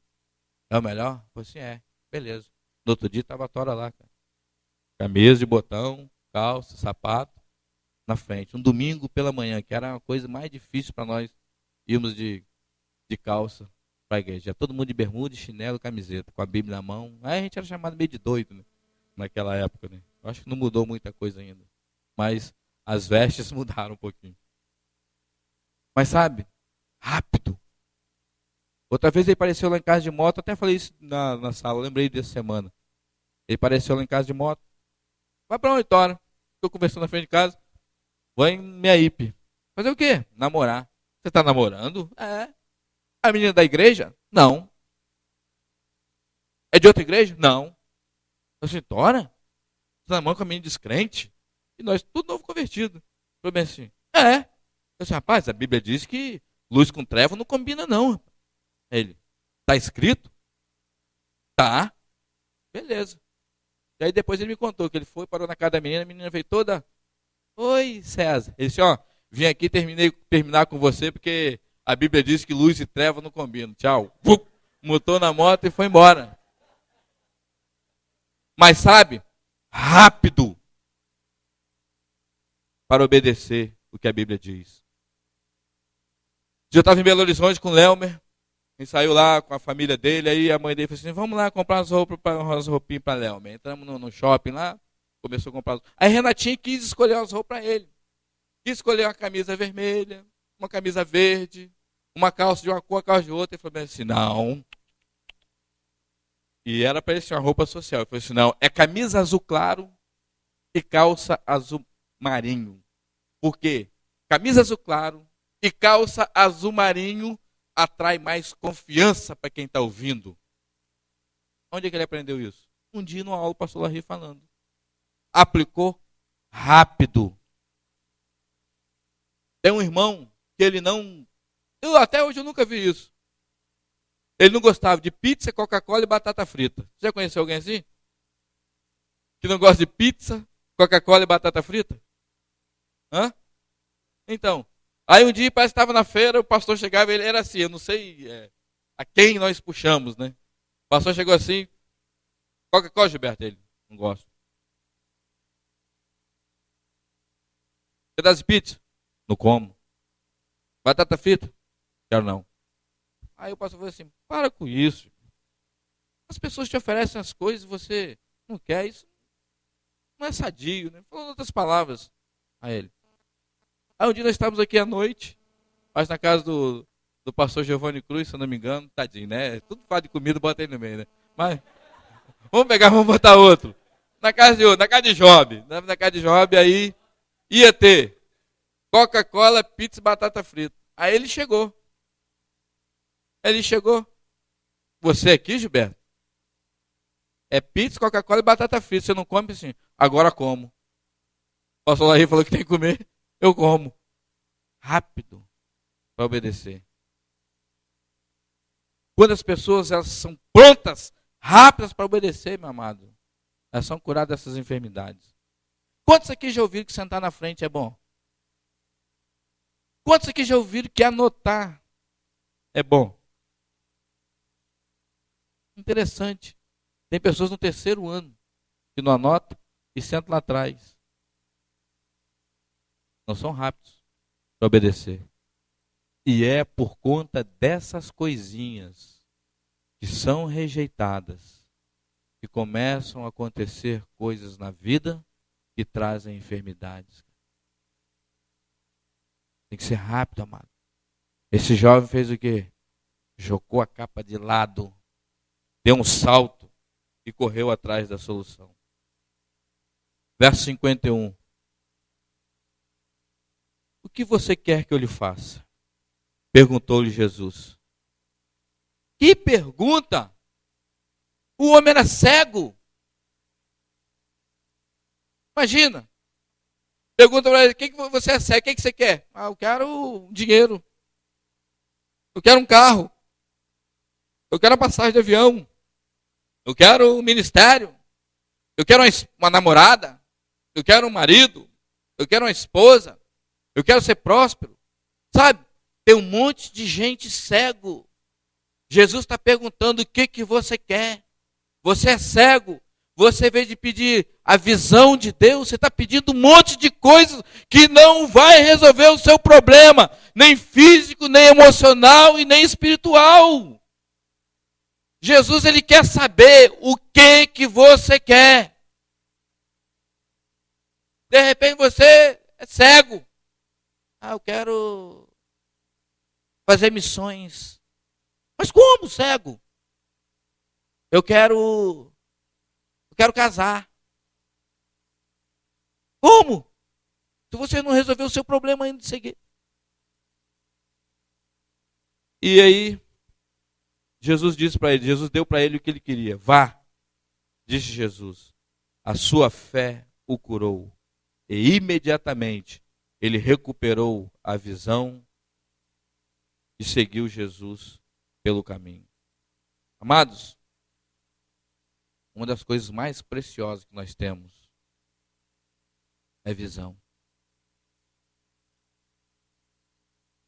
é o melhor? Eu falei assim: é, beleza. No outro dia estava a Tora lá, cara. Camisa de botão, calça, sapato, na frente. Um domingo pela manhã, que era uma coisa mais difícil para nós irmos de calça para a igreja. Todo mundo de bermuda, chinelo, camiseta, com a Bíblia na mão. Aí a gente era chamado meio de doido, né? Naquela época, né? Eu acho que não mudou muita coisa ainda. Mas as vestes mudaram um pouquinho. Mas sabe, rápido. Outra vez ele apareceu lá em casa de moto, até falei isso na sala, eu lembrei dessa semana. Ele apareceu lá em casa de moto. Vai pra onde, Tora? Estou conversando na frente de casa. Vou em Meiaípe. Fazer o quê? Namorar. Você está namorando? É. A menina da igreja? Não. É de outra igreja? Não. Eu disse: Tora? Você namora com a menina descrente? E nós, tudo novo convertido. Foi bem assim: é. Eu disse: rapaz, a Bíblia diz que luz com treva não combina, não. Ele: tá escrito? Tá. Beleza. E aí depois ele me contou que ele foi, parou na casa da menina, a menina veio toda: oi, César. Ele disse: ó, vim aqui terminar com você porque a Bíblia diz que luz e treva não combinam. Tchau. Mutou na moto e foi embora. Mas sabe, rápido para obedecer o que a Bíblia diz. Eu estava em Belo Horizonte com o Lelmer, e saiu lá com a família dele, aí a mãe dele falou assim: vamos lá comprar umas roupinhas para Lelmer. Entramos no shopping lá, começou a comprar. Aí Renatinho quis escolher umas roupas para ele. Quis escolher uma camisa vermelha, uma camisa verde, uma calça de uma cor, uma calça de outra. Ele falou assim: não. E era para ele ser uma roupa social. Ele falou assim: não, é camisa azul claro e calça azul marinho. Por quê? Camisa azul claro e calça azul marinho atrai mais confiança para quem está ouvindo. Onde é que ele aprendeu isso? Um dia numa aula o pastor Larry falando. Aplicou rápido. Tem um irmão que ele não... até hoje eu nunca vi isso. Ele não gostava de pizza, Coca-Cola e batata frita. Você já conheceu alguém assim? Que não gosta de pizza, Coca-Cola e batata frita? Hã? Então, aí um dia parece que estava na feira, o pastor chegava, ele era assim, eu não sei a quem nós puxamos, né? O pastor chegou assim: Coca-Cola, Gilberto? Ele: não gosto. Pedaço de pizza? Não como. Batata frita? Quero não. Aí o pastor falou assim: para com isso. As pessoas te oferecem as coisas e você não quer, isso não é sadio, né? Falando outras palavras a ele. Aí um dia nós estávamos aqui à noite, mas na casa do pastor Giovanni Cruz, se eu não me engano, tadinho, né? Tudo fala de comida, bota ele no meio, né? Mas vamos botar outro. Na casa de Job. Na casa de Job, aí ia ter Coca-Cola, pizza e batata frita. Aí ele chegou. Você aqui, Gilberto? É pizza, Coca-Cola e batata frita. Você não come assim? Agora como. O pastor Larry falou que tem que comer. Eu como. Rápido para obedecer. Quando as pessoas elas são prontas, rápidas para obedecer, meu amado, elas são curadas dessas enfermidades. Quantos aqui já ouviram que sentar na frente é bom? Quantos aqui já ouviram que anotar é bom? Interessante. Tem pessoas no terceiro ano que não anotam e sentam lá atrás. Não são rápidos para obedecer. E é por conta dessas coisinhas que são rejeitadas que começam a acontecer coisas na vida que trazem enfermidades. Tem que ser rápido, amado. Esse jovem fez o quê? Jogou a capa de lado, deu um salto e correu atrás da solução. Verso 51. O que você quer que eu lhe faça? Perguntou-lhe Jesus. Que pergunta? O homem era cego. Imagina. Pergunta para ele, o que você é cego? O que você quer? Ah, eu quero dinheiro. Eu quero um carro. Eu quero a passagem de avião. Eu quero um ministério. Eu quero uma namorada. Eu quero um marido. Eu quero uma esposa. Eu quero ser próspero. Sabe? Tem um monte de gente cego. Jesus está perguntando o que você quer. Você é cego. Você, em vez de pedir a visão de Deus, você está pedindo um monte de coisas que não vai resolver o seu problema. Nem físico, nem emocional e nem espiritual. Jesus, ele quer saber o que você quer. De repente você é cego. Ah, eu quero fazer missões. Mas como cego? Eu quero casar. Como? Se você não resolveu o seu problema ainda de seguir. E aí, Jesus disse para ele, Jesus deu para ele o que ele queria. Vá, disse Jesus, a sua fé o curou. E imediatamente ele recuperou a visão e seguiu Jesus pelo caminho. Amados, uma das coisas mais preciosas que nós temos é visão.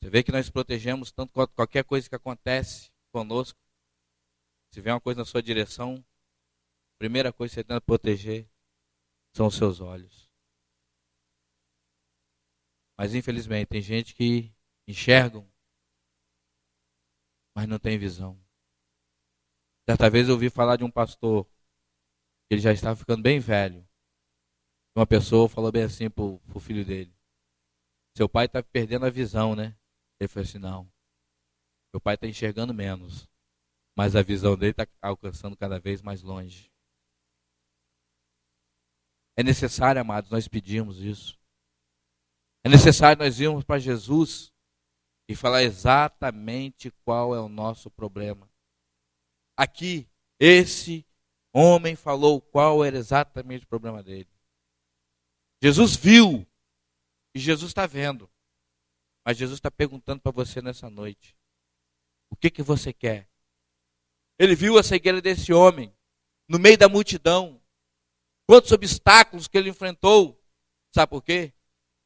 Você vê que nós protegemos tanto quanto qualquer coisa que acontece conosco. Se vem uma coisa na sua direção, a primeira coisa que você tenta proteger são os seus olhos. Mas infelizmente tem gente que enxergam, mas não tem visão. Certa vez eu ouvi falar de um pastor, que ele já estava ficando bem velho. Uma pessoa falou bem assim pro filho dele: seu pai está perdendo a visão, né? Ele falou assim: não, meu pai está enxergando menos, mas a visão dele está alcançando cada vez mais longe. É necessário, amados, nós pedirmos isso. É necessário nós irmos para Jesus e falar exatamente qual é o nosso problema. Aqui, esse homem falou qual era exatamente o problema dele. Jesus viu e Jesus está vendo. Mas Jesus está perguntando para você nessa noite: o que você quer? Ele viu a cegueira desse homem no meio da multidão. Quantos obstáculos que ele enfrentou. Sabe por quê?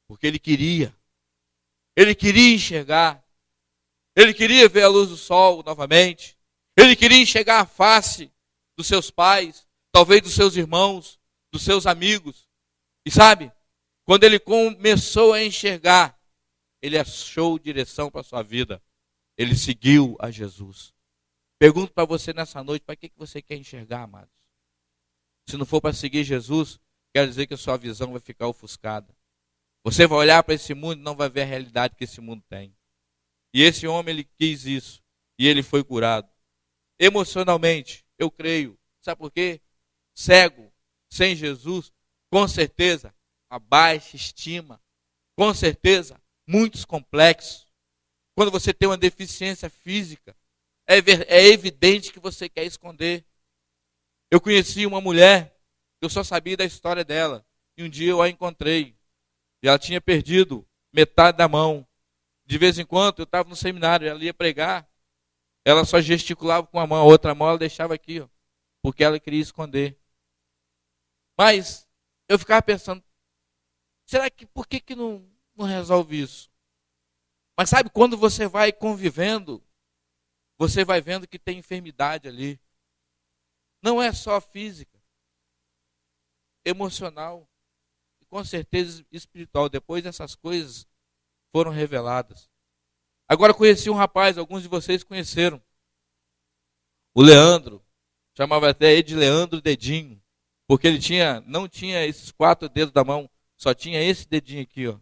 Porque ele queria. Ele queria enxergar. Ele queria ver a luz do sol novamente. Ele queria enxergar a face dos seus pais, talvez dos seus irmãos, dos seus amigos. E sabe, quando ele começou a enxergar, ele achou direção para a sua vida. Ele seguiu a Jesus. Pergunto para você nessa noite, para que você quer enxergar, amados? Se não for para seguir Jesus, quer dizer que a sua visão vai ficar ofuscada. Você vai olhar para esse mundo e não vai ver a realidade que esse mundo tem. E esse homem, ele quis isso. E ele foi curado. Emocionalmente, eu creio. Sabe por quê? Cego, sem Jesus, com certeza, a baixa estima. Com certeza, muitos complexos. Quando você tem uma deficiência física, é evidente que você quer esconder. Eu conheci uma mulher, eu só sabia da história dela. E um dia eu a encontrei. E ela tinha perdido metade da mão. De vez em quando, eu estava no seminário, ela ia pregar. Ela só gesticulava com a mão, a outra mão ela deixava aqui, ó, porque ela queria esconder. Mas eu ficava pensando, por que não resolve isso? Mas sabe, quando você vai convivendo, você vai vendo que tem enfermidade ali. Não é só física, emocional e com certeza espiritual. Depois essas coisas foram reveladas. Agora conheci um rapaz, alguns de vocês conheceram. O Leandro, chamava até ele de Leandro Dedinho, porque ele não tinha esses 4 dedos da mão, só tinha esse dedinho aqui, ó.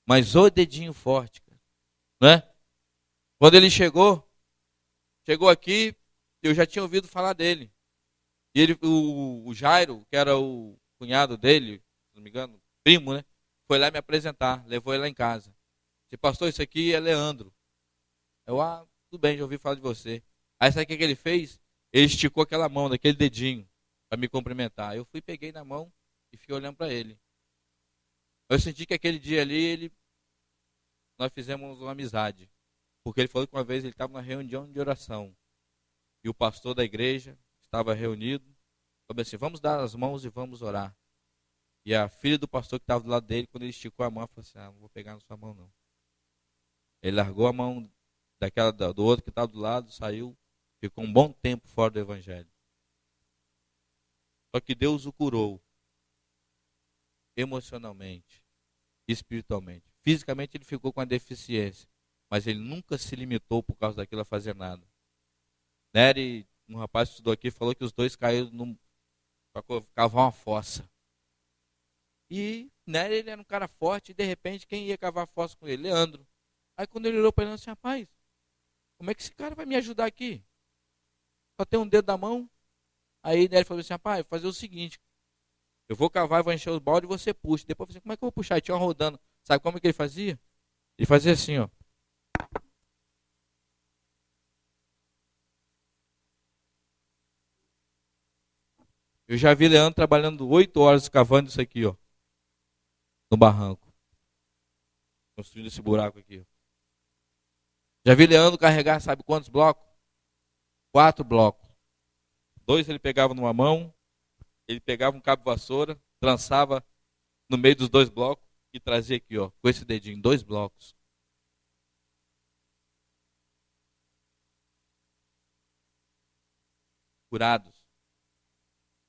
Mas o dedinho forte, né? Quando ele chegou aqui, eu já tinha ouvido falar dele. E ele, o Jairo, que era o cunhado dele, se não me engano, primo, né? Foi lá me apresentar, levou ele lá em casa. Disse: pastor, isso aqui é Leandro. Eu, tudo bem, já ouvi falar de você. Aí sabe o que ele fez? Ele esticou aquela mão, daquele dedinho, para me cumprimentar. Eu fui, peguei na mão e fiquei olhando para ele. Eu senti que aquele dia ali, nós fizemos uma amizade. Porque ele falou que uma vez ele estava na reunião de oração. E o pastor da igreja estava reunido. Falou assim, vamos dar as mãos e vamos orar. E a filha do pastor que estava do lado dele, quando ele esticou a mão, falou assim, não vou pegar na sua mão não. Ele largou a mão do outro que estava do lado, saiu, ficou um bom tempo fora do evangelho. Só que Deus o curou. Emocionalmente, espiritualmente. Fisicamente ele ficou com a deficiência. Mas ele nunca se limitou por causa daquilo a fazer nada. Nery, um rapaz que estudou aqui, falou que os dois caíram para cavar uma fossa. E Nery, ele era um cara forte e de repente quem ia cavar a fossa com ele? Leandro. Aí quando ele olhou para ele, ele disse, rapaz, como é que esse cara vai me ajudar aqui? Só tem um dedo da mão. Aí Nery falou assim, rapaz, vou fazer o seguinte, eu vou cavar, vou encher os baldes e você puxa. Depois eu falei, como é que eu vou puxar? E tinha uma rodando. Sabe como é que ele fazia? Ele fazia assim, ó. Eu já vi Leandro trabalhando 8 horas cavando isso aqui, ó. No barranco. Construindo esse buraco aqui, ó. Já vi Leandro carregar, sabe quantos blocos? 4 blocos. 2 ele pegava numa mão, ele pegava um cabo de vassoura, trançava no meio dos 2 blocos e trazia aqui, ó, com esse dedinho, 2 blocos. Curados.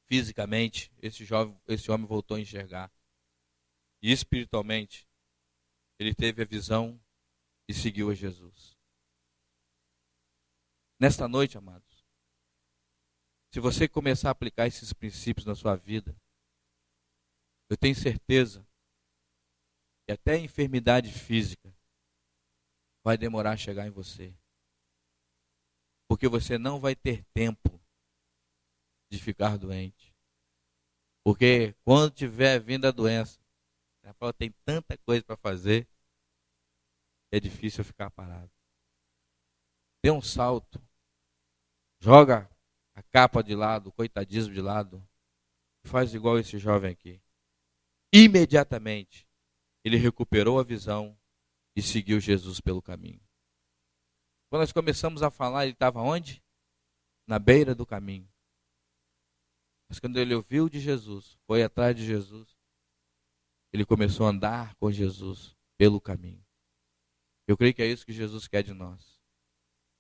Fisicamente, esse homem voltou a enxergar. E espiritualmente, ele teve a visão e seguiu a Jesus. Nesta noite, amados, se você começar a aplicar esses princípios na sua vida, eu tenho certeza que até a enfermidade física vai demorar a chegar em você. Porque você não vai ter tempo de ficar doente. Porque quando tiver vindo a doença, tem tanta coisa para fazer, é difícil ficar parado. Dê um salto, joga a capa de lado, o coitadismo de lado, faz igual esse jovem aqui. Imediatamente, ele recuperou a visão e seguiu Jesus pelo caminho. Quando nós começamos a falar, ele estava onde? Na beira do caminho. Mas quando ele ouviu de Jesus, foi atrás de Jesus, ele começou a andar com Jesus pelo caminho. Eu creio que é isso que Jesus quer de nós.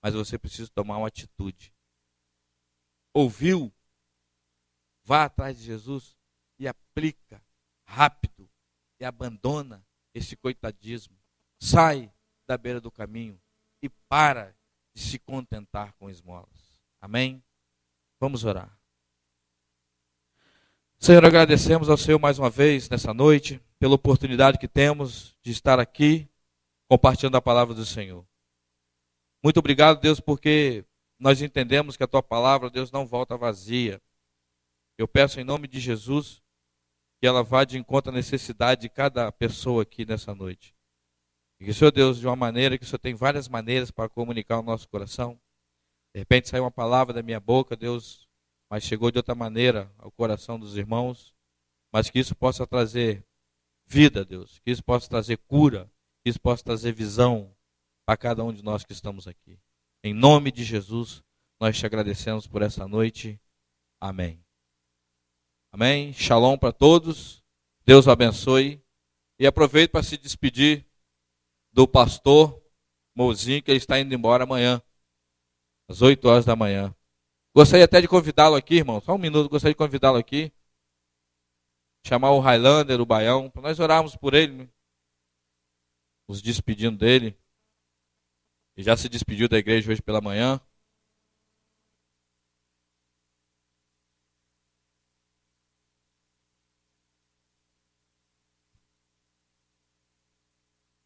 Mas você precisa tomar uma atitude. Ouviu? Vá atrás de Jesus e aplica rápido e abandona esse coitadismo. Sai da beira do caminho e para de se contentar com esmolas. Amém? Vamos orar. Senhor, agradecemos ao Senhor mais uma vez nessa noite, pela oportunidade que temos de estar aqui, compartilhando a palavra do Senhor. Muito obrigado, Deus, porque nós entendemos que a Tua palavra, Deus, não volta vazia. Eu peço em nome de Jesus, que ela vá de encontro à necessidade de cada pessoa aqui nessa noite. E que, Senhor Deus, de uma maneira, que o Senhor tem várias maneiras para comunicar o nosso coração. De repente saiu uma palavra da minha boca, Deus, mas chegou de outra maneira ao coração dos irmãos, mas que isso possa trazer vida, Deus, que isso possa trazer cura, que isso possa trazer visão para cada um de nós que estamos aqui. Em nome de Jesus, nós te agradecemos por essa noite. Amém. Amém. Shalom para todos. Deus abençoe. E aproveito para se despedir do pastor Mozinho, que ele está indo embora amanhã, às 8 horas da manhã. Gostaria até de convidá-lo aqui, irmão. Só um minuto, gostaria de convidá-lo aqui. Chamar o Highlander, o Baião, para nós orarmos por ele, né? Nos despedindo dele. Ele já se despediu da igreja hoje pela manhã.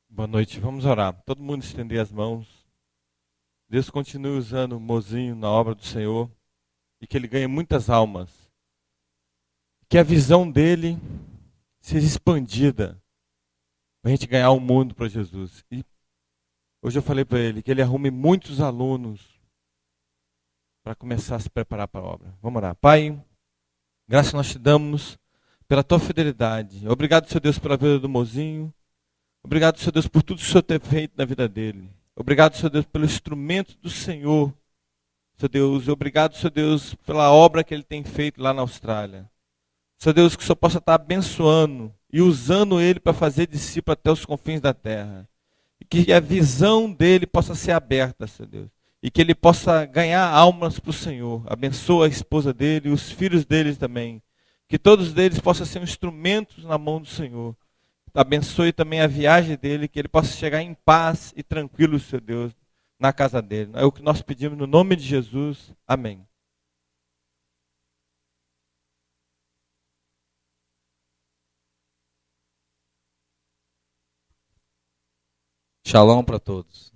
Boa noite, vamos orar. Todo mundo estender as mãos. Deus continue usando o Mozinho na obra do Senhor e que ele ganhe muitas almas. Que a visão dele seja expandida para a gente ganhar o mundo para Jesus. E hoje eu falei para ele que ele arrume muitos alunos para começar a se preparar para a obra. Vamos orar. Pai, graças nós te damos pela tua fidelidade. Obrigado, Senhor Deus, pela vida do mozinho. Obrigado, Senhor Deus, por tudo que o Senhor tem feito na vida dele. Obrigado, Senhor Deus, pelo instrumento do Senhor, Senhor Deus. Obrigado, Senhor Deus, pela obra que ele tem feito lá na Austrália. Senhor Deus, que o Senhor possa estar abençoando e usando ele para fazer discípulo até os confins da terra. E que a visão dele possa ser aberta, Senhor Deus. E que ele possa ganhar almas para o Senhor. Abençoa a esposa dele e os filhos deles também. Que todos eles possam ser instrumentos na mão do Senhor. Abençoe também a viagem dele, que ele possa chegar em paz e tranquilo, Senhor Deus, na casa dele. É o que nós pedimos no nome de Jesus. Amém. Shalom para todos.